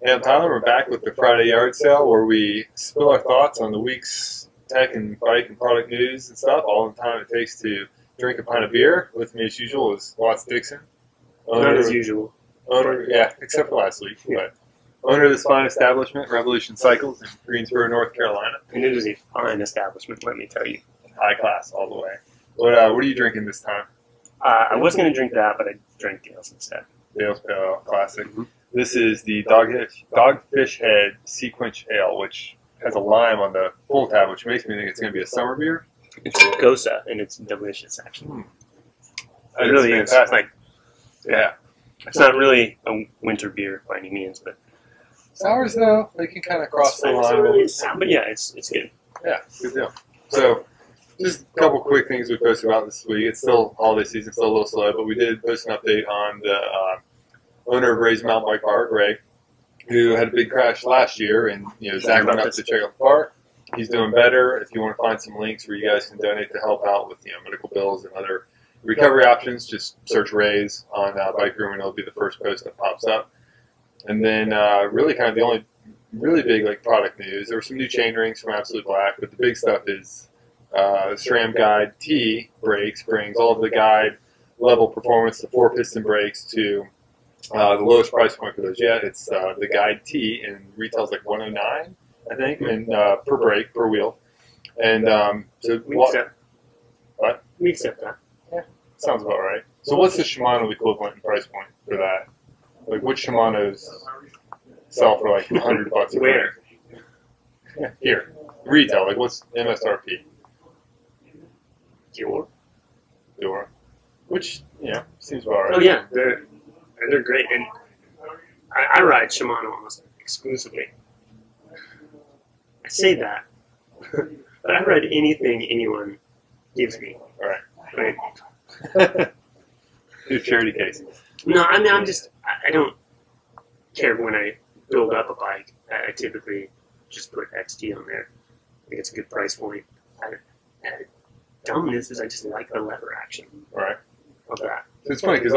Hey, I'm Tyler. We're back with the Friday yard sale where we spill our thoughts on the week's tech and bike and product news and stuff, all in the time it takes to drink a pint of beer. With me as usual is Watts Dixon. Not as usual. Owner, yeah, except for last week. Yeah. But owner of this fine establishment, Revolution Cycles in Greensboro, North Carolina. And it is a fine establishment, let me tell you. High class all the way. What are you drinking this time? I was going to drink that, but I drank Dale's instead. Dale's Pale Ale Classic. This is the Dogfish Head Sequence Ale, which has a lime on the pull tab, which makes me think it's going to be a summer beer. It's a Gosa, and it's delicious, actually. It It's really is. fantastic. Yeah. It's not really a winter beer by any means, but Sours, though, they can kind of cross the line. But yeah, it's good. Yeah, good deal. So, just a couple quick things we posted about this week. It's still holiday season, still a little slow, but we did post an update on the owner of Ray's Mountain Bike Park, Ray, who had a big crash last year, and Zach went up to check out the park. He's doing better. If you want to find some links where you guys can donate to help out with medical bills and other recovery options, just search Ray's on Bikerumor, and it'll be the first post that pops up. And then really kind of the only really big product news. There were some new chain rings from Absolute Black, but the big stuff is SRAM Guide T brakes brings all of the guide level performance, the 4-piston brakes, to the lowest price point for those yet. It's the Guide T, and retails like $109, I think, and per brake, per wheel. And so We accept. What? We accept that. Sounds about right. So what's the Shimano equivalent in price point for that? Like, which Shimano's sell for like $100 a Where? Yeah, here. Retail, like what's MSRP? Dior. Door. Which, seems about right. Oh yeah, they're great, and I ride Shimano almost exclusively. I say that, but I ride anything anyone gives me. All right. Right? Do charity cases. No, I mean I don't care when I build up a bike. I typically just put XT on there. I think it's a good price point. Dumbness is I just like the lever action All right. of that. So it's funny because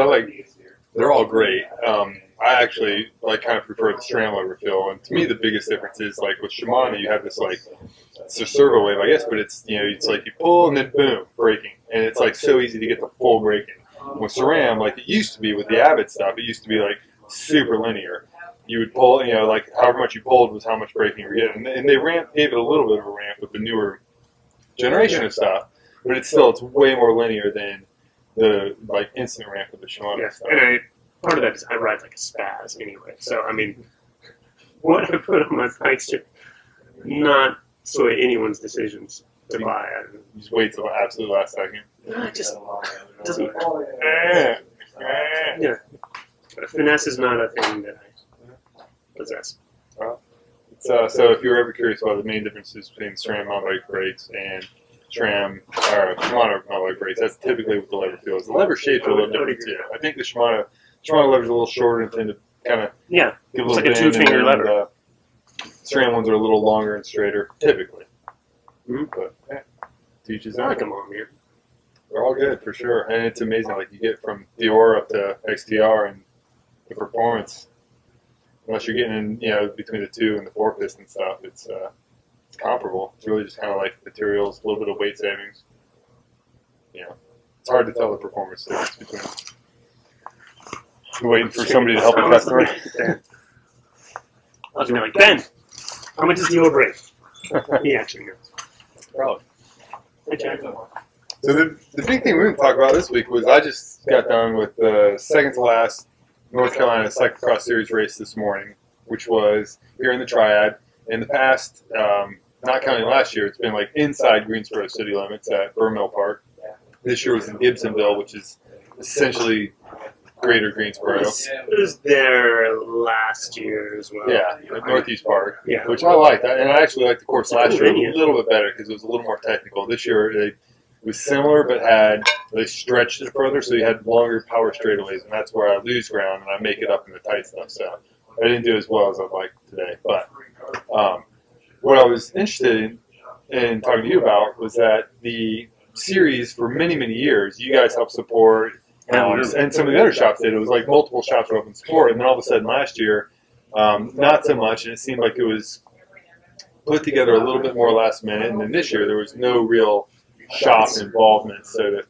they're all great. I actually kind of prefer the SRAM lever feel, and to me the biggest difference is with Shimano you have this it's a servo wave, I guess, but it's it's like you pull and then boom, braking, and it's so easy to get the full braking. With SRAM, it used to be with the Avid stuff, it used to be super linear. You would pull, however much you pulled was how much braking you were getting, and they gave it a little bit of a ramp with the newer generation of stuff, but it's way more linear than the instant ramp with the Shimano Yes, stuff. and part of that is I ride like a spaz anyway. So I mean, what I put on my bikes should not sway anyone's decisions to buy. You just wait till the absolute last second. It just doesn't. Yeah, finesse is not a thing that I possess. Well, so if you're ever curious about the main differences between SRAM mountain bike brakes and SRAM or Shimano mountain bike brakes, that's typically what the lever feels. The lever shapes are a little different too. I think the Shimano lever's a little shorter and tend to kind of give a It's little like a bend, 2-finger and lever. The SRAM ones are a little longer and straighter, typically. Mm-hmm. But teach his I own. like them all, man. They're all good for sure, and it's amazing. You get from Dior up to XTR and the performance. Unless you're getting in, between the 2 and the 4-piston stuff, it's comparable. It's really just kind of materials, a little bit of weight savings. It's hard to tell the performance difference between them. I'm waiting for somebody to help a customer. I was gonna be like, Ben, how much is the break? He actually knows. Probably. Hey, Jack. So the big thing we were going to talk about this week was I just got done with the second to last North Carolina Cyclocross Series race this morning, which was here in the Triad. In the past, not counting last year, it's been inside Greensboro city limits at Burr Mill Park. This year was in Gibsonville, which is essentially greater Greensboro. It was there last year as well. Yeah, Northeast Park, Yeah. which I liked. And I actually liked the course last year venue. a little bit better because it was a little more technical. This year it was similar, but they stretched it further, so you had longer power straightaways, and that's where I lose ground and I make it up in the tight stuff. So I didn't do as well as I'd like today. But what I was interested in talking to you about was that the series for many, many years, you guys helped support, and some of the other shops did. It was multiple shops were open support, and then all of a sudden last year, not so much, and it seemed like it was put together a little bit more last minute. And then this year, there was no real shop involvement, so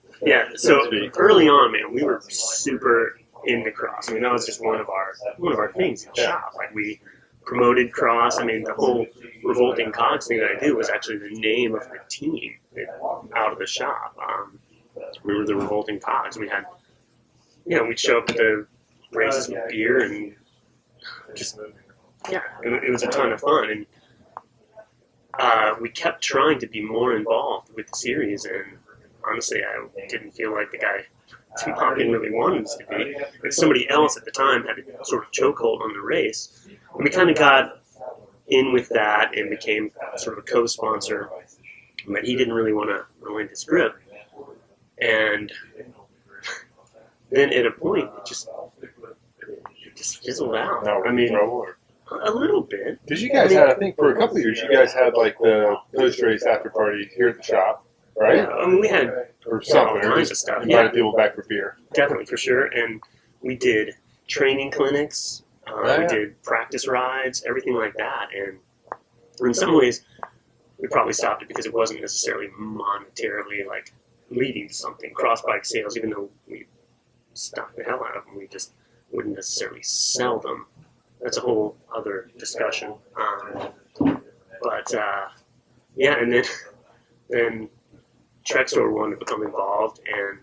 early on, man, we were super into cross. I mean, that was just one of our things in the shop. Like, we promoted cross. I mean, the whole Revolting Cogs thing that I did was actually the name of the team out of the shop. We were the Revolting Cogs. We had, we'd show up at the races with beer and just, it was a ton of fun. And we kept trying to be more involved with the series, and honestly, I didn't feel like the guy Tim Hopkins really wanted us to be. But somebody else at the time had a sort of chokehold on the race. And we kind of got in with that and became sort of a co-sponsor, but he didn't really want to relent his grip. And then at a point, it just fizzled out. I mean, a little bit. Because you guys had, I think, for a couple of years, you guys had like the post-race after party here at the shop, right? Yeah, I mean, we had or something, all kinds of stuff. Invited people back for beer. Definitely, for sure. And we did training clinics. We did practice rides, everything like that. And in some ways, we probably stopped it because it wasn't necessarily monetarily like leading to something. Cross bike sales, even though we stocked the hell out of them, we just wouldn't necessarily sell them. That's a whole other discussion. And then Trek Store wanted to become involved and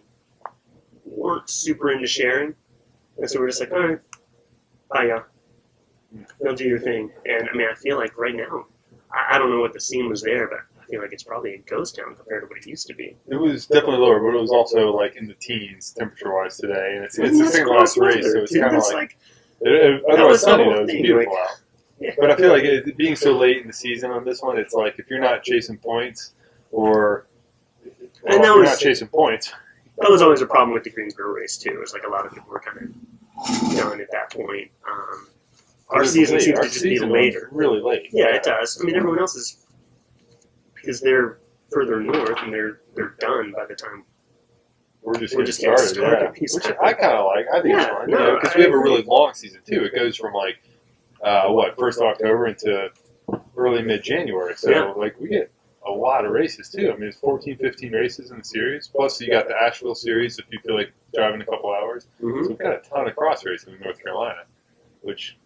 weren't super into sharing. And so we're just like, all right, bye, y'all. They'll do your thing. And I mean, I feel like right now, I don't know what the scene was there, but I feel like it's probably a ghost town compared to what it used to be. It was definitely lower, but it was also like in the teens temperature-wise today. And it's a synchronized race, so it's kind of like otherwise sunny, though, it's beautiful out. Yeah. But I feel like it being so late in the season on this one, it's like if you're not chasing points That was always a problem with the Greensboro race, too. It was like a lot of people were kind of done at that point. Our season seems to just be later. Really late. Yeah, it does. I mean, everyone else is, because they're further north and they're done by the time we're just getting started. Which I kind of like. I think it's fun. Because we have a really long season, too. It goes from like, 1st of October into early mid-January. So, we get a lot of races, too. I mean, it's 14, 15 races in the series. Plus, you got the Asheville series if you feel like driving a couple hours. Mm-hmm. So we've got a ton of cross races in North Carolina, which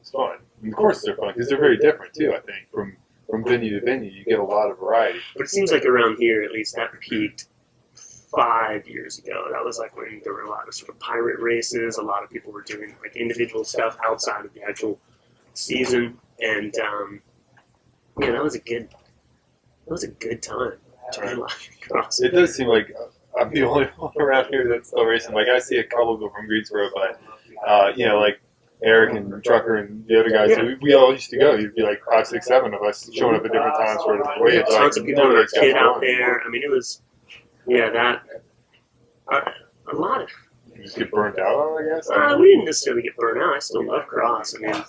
is fun. And of course they're fun because they're very different, too, I think. From venue to venue, you get a lot of variety. But it seems like around here, at least, that peaked 5 years ago. That was like when there were a lot of sort of pirate races. A lot of people were doing like individual stuff outside of the actual season. And, that was a good time. It does seem like I'm the only one around here that's still racing. Like, I see a couple go from Greensboro, but, like Eric and Trucker and the other guys, we all used to go. You'd be like 5, 6, 7 of us showing up at different times. Tons of people with a kid out there. I mean, it was, a lot of... You just get burnt out on it, I guess? We didn't necessarily get burnt out. I still love cross. I mean,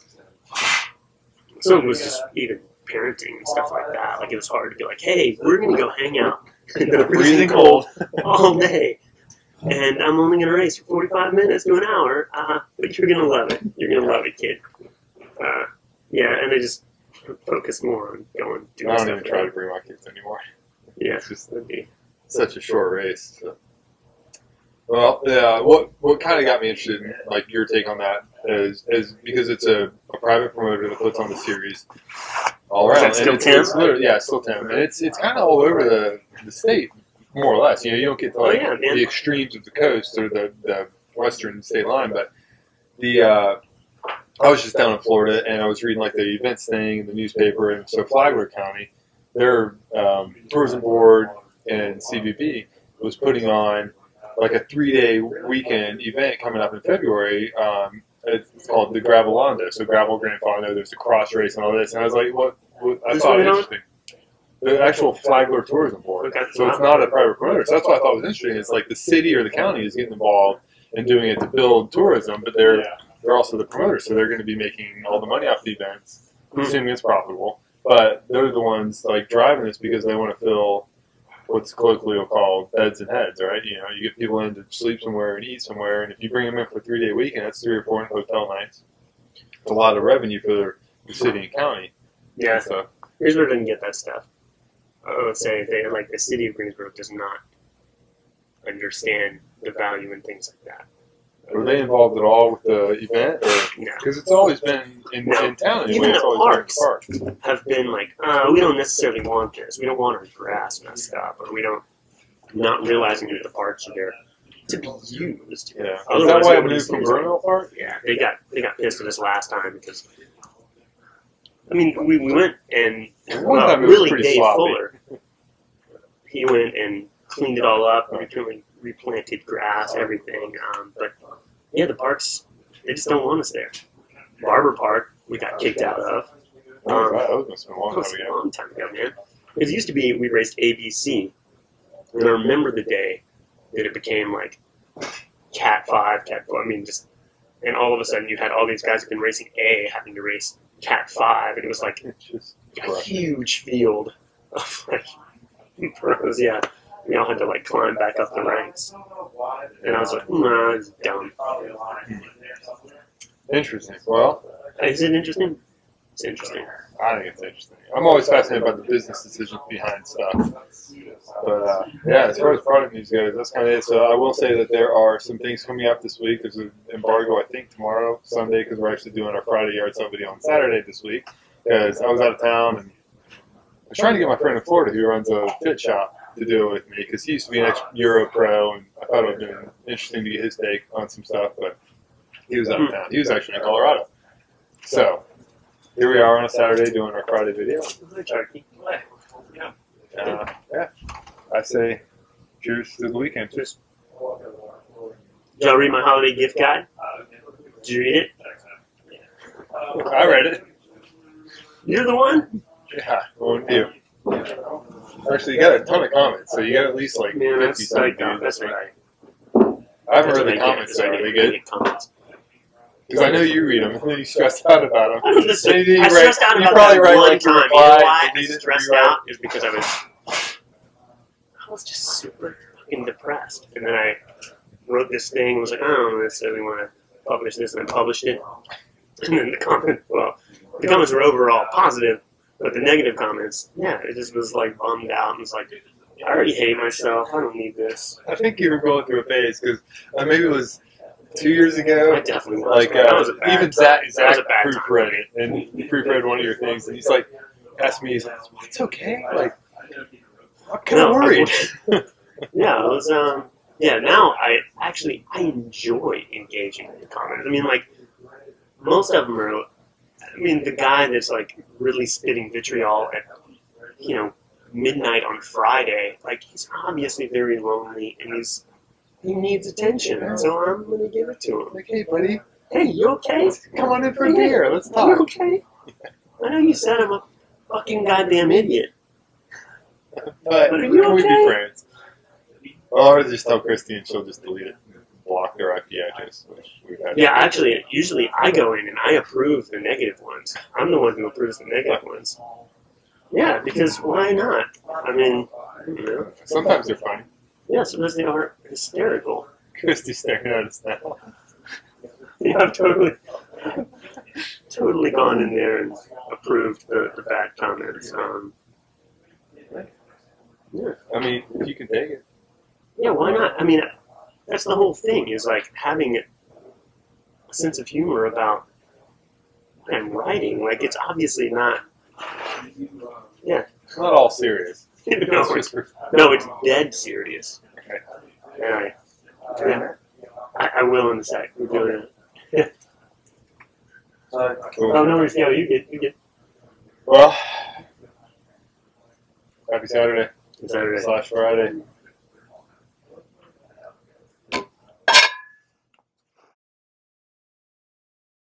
some of it was just even parenting and stuff like that. Like, it was hard to be like, hey, we're going to go hang out in the freezing cold all day. And I'm only going to race for 45 minutes to an hour. But you're going to love it. You're going to love it, kid. And I just focus more on doing stuff. I don't even try to bring my kids anymore. Yeah. It's just such a short race. So. Well, yeah, what kind of got me interested in, like, your take on that is because it's a private promoter that puts on the series all around. Is that still Tim? Yeah, it's still Tim. And it's kind of all over the state, more or less. You don't get to, the extremes of the coast or the western state line, but I was just down in Florida, and I was reading, like, the events thing in the newspaper, and so Flagler County, their tourism board and CVB was putting on like a 3-day weekend event coming up in February. It's called the Gravelondo. So Gravel Grand Final, there's a cross race and all this. And I was like, what I thought it was interesting. The actual Flagler Tourism Board. Okay. So it's not a private promoter. So that's what I thought was interesting. It's like the city or the county is getting involved and doing it to build tourism, but they're also the promoters. So they're going to be making all the money off the events, assuming it's profitable. But they're the ones like driving this because they want to fill what's colloquially called beds and heads, right? You get people in to sleep somewhere and eat somewhere, and if you bring them in for a 3-day weekend, that's 3 or 4 hotel nights. it's a lot of revenue for the city and county. Yeah. So Greensboro didn't get that stuff. I would say they like the city of Greensboro does not understand the value in things like that. were they involved at all with the event? No. Because it's always been in town. Anyway. Even It's the always parks been in the park. have been like, we don't necessarily want this. We don't want our grass messed up, or we don't. Not realizing that the parks are there to be used. Yeah. Is Otherwise, that why it nobody's moved from using it. Burnell Park? Yeah, they got pissed at us last time because. I mean, we went and One time it was really pretty Dave sloppy. Fuller. He went and cleaned it all up, replanted grass, everything. But yeah, the parks, they just don't want us there. Barber Park, we got kicked out of. Oh, right. That must have been a long That was time a ago. long time ago, man. Because it used to be we raced ABC, and I remember the day that it became like Cat 5, Cat 4. I mean, just and all of a sudden you had all these guys who've been racing A having to race Cat 5, and it was like It's just a huge field of like pros. Yeah, we all had to like climb back up the ranks, and I was like, nah, it's dumb. interesting. Well, Is it interesting? It's interesting. I think it's interesting. I'm always fascinated by the business decisions behind stuff. But yeah, as far as product news goes, that's kind of it. So I will say that there are some things coming up this week. There's an embargo, I think, tomorrow, Sunday, because we're actually doing our Friday yard sale video on Saturday this week. Because I was out of town and I was trying to get my friend in Florida who runs a fit shop to do it with me because he used to be an ex-Euro pro, and I thought it would have been interesting to get his take on some stuff. But he was out of town. He was actually in Colorado. So here we are on a Saturday doing our Friday video. Yeah, I say cheers to the weekend. Cheers. Did y'all read my holiday gift guide? Did you read it? I read it. You're the one? Yeah, won't you? Actually, you got a ton of comments, so you got at least like 50 that's something. that's right. I haven't read the comments, so are they good? Because I know you read them, and then you stress out about them. I was Maybe you stressed out you about probably that write one like a time. You know reply, why I delete it, stressed rewrite. out? Is because I was just super fucking depressed. And then I wrote this thing and was like, I don't necessarily want to publish this, and I published it. And then the comments were overall positive, but the negative comments, yeah, it just was like bummed out and was like, I already hate myself. I don't need this. I think you were going through a phase because maybe it was 2 years ago. I definitely was. Like That was a bad even time. Zach That was a bad time. proofread it, and he proofread one of your things, and he's like, asked me, he's like, "It's okay." Like, I'm kind of worried. Yeah, it was. Yeah, now I enjoy engaging in the comments. I mean, like most of them are. I mean, the guy that's like really spitting vitriol at midnight on Friday, like he's obviously very lonely and he needs attention. So I'm gonna give it to him. Like, hey, buddy, Hey, you okay? come on in for a beer. Let's You talk. okay? I know you said I'm a fucking goddamn idiot. But Are you can we be okay? friends? Or just tell Christy and she'll just delete it and block their IP address. Which we've had. Yeah, actually, usually I go in and I approve the negative ones. I'm the one who approves the negative ones. Yeah, because why not? I mean, Sometimes they're funny. yeah, sometimes they are hysterical. Christy's staring at us now. Yeah, I've totally gone in there and approved the bad comments. Yeah. I mean, if you can take it. Yeah, why not? I mean, that's the whole thing, is like having a sense of humor about and writing. Like, it's obviously not. Yeah. It's not all serious. No, it's dead serious. And I will in a sec. We're doing it. Cool. Oh, no worries. Yeah, you get. Well, happy Saturday Saturday. / Friday.